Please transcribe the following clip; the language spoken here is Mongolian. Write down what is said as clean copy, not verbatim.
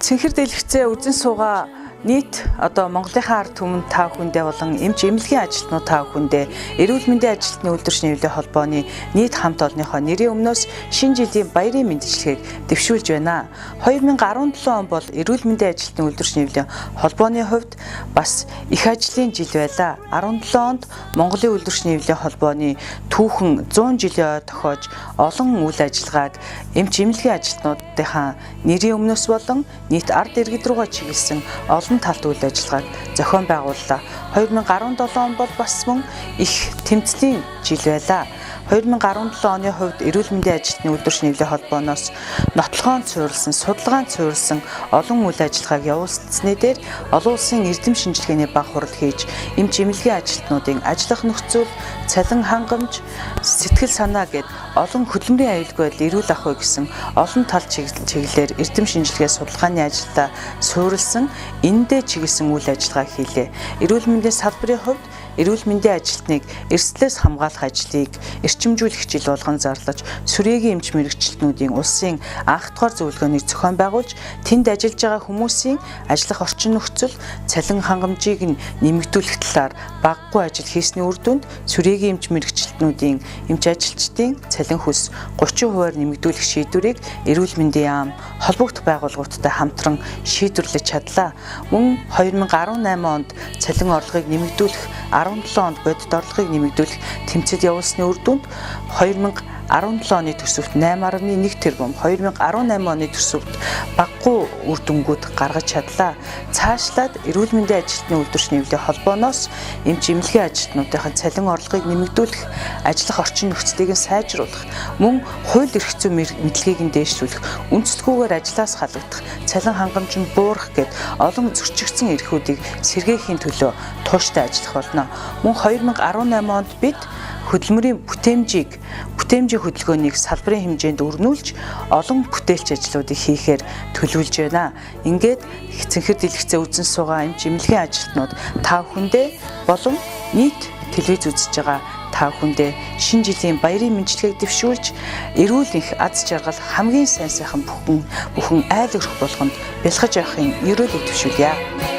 Цэнхэр дэлгэцээ үзэн суугаа нийт Монголынхаа ард түмэнд та бүхэндээ болон эмч эмнэлгийн ажилтнууд та бүхэндээ эрүүл мэндийн ажилтны үйлдвэрчний хөвлийн холбооны нийт хамт олонныхоо нэрийн өмнөөс шинэ жилийн баярын мэндчилгээг дэвшүүлж байна. 2017 он бол эрүүл мэндийн ажилтны үйлдвэрчний хөвлийн холбооны хувьд бас их ажлын жил байлаа. 17 онд Монголын үйлдвэрчний хөвлийн холбооны түүхэн 100 жилийн тохиож олон үйл ажиллагааг эмч эмнэлгийн ажилтнуудынхаа нэрийн өмнөөс болон нийт ард иргэд рүүгээ чиглэсэн олон талт үйл ажиллагааг зохион байгууллаа. 2017 он бол бас мөн их тэмцлийн жил байлаа. 2017 оны хувьд эрүүл мэндийн ажилтны үйлдвэрчний хөвлийн холбооноос нотлохоон цуурилсан, судалгаан цуурилсан олон үйл ажиллагааг явуулсны дээр олон улсын эрдэм шинжилгээний баг хурал хийж эмч эмнэлгийн ажилтнуудын ажиллах нөхцөл, цалин хангамж, сэтгэл санаа гэд олон хөдөлмөрийн аюулгүй байдал эрүүл ах вэ гэсэн олон тал чиглэлээр эрдэм шинжилгээ судалгааны ажилдаа суурилсан эндээ чиглэсэн үйл ажиллагаа хийлээ. Эрүүл мэндийн салбарын хувьд эрүүл мэндийн ажилтныг эрсдлээс хамгаалах ажлыг эрчимжүүлэх жил болгон зарлаж, сүрээгийн эмч мэрэгчлэтнүүдийн улсын анх дугаар зөвлөгөөнийг зохион байгуулж, тэнд ажиллаж байгаа хүмүүсийн ажиллах орчин нөхцөл, цалин хангамжийг нэмэгдүүлэх талаар багагүй ажил хийсний үр дүнд сүрээгийн эмч мэрэгчлэтнүүдийн эмч ажилчдын цалин хөлс 30%-аар нэмэгдүүлэх шийдвэрийг эрүүл мэндийн яам холбогдох байгууллагуудтай хамтран шийдвэрлэж чадлаа. Мөн 2018 онд цалин орлогыг нэмэгдүүлэх 17 онд бодит орлогыг нэмэгдүүлэх тэмцэд явуулсны үр дүнд 2017 оны төсөвт 8.1 тэрбум, 2018 оны төсөвт багагүй үр дүнгууд гаргаж чадлаа. Цаашлаад эрүүл мэндийн ажилтны үйлдвэрчний хөвлийн холбооноос эмч эмнэлгийн ажилтнуудын цалин орлогыг нэмэгдүүлэх, ажиллах орчин нөхцөлийг сайжруулах, мөн хууль эрх зүйн мэдлэгийг дээшлүүлэх, үндэслэгүйгээр ажлаас халагдах, цалин хангамж нь буурах гэд олон зөрчигдсөн эрхүүдийг сэргээхийн төлөө тууштай ажиллах болно. Мөн 2018 онд бид хөдөлмөрийн бүтээмжийн хөдөлгөөнийг салбарын хэмжээнд өрнүүлж олон бүтээлч ажлуудыг хийхээр төлөвлөж байна. Ингээд цэнхэр дэлгэцээ үзэн суугаа эмч эмнэлгийн ажилтнууд та бүхэндээ болон нийт телевиз үзэж байгаа та бүхэндээ шинэ жилийн баярын мэндчилгээг дэвшүүлж эрүүл энх аз жаргал хамгийн сайн сайхан бүхэн айл өрх болгонд бэлгэж явахын ерөөлийг дэвшүүлье.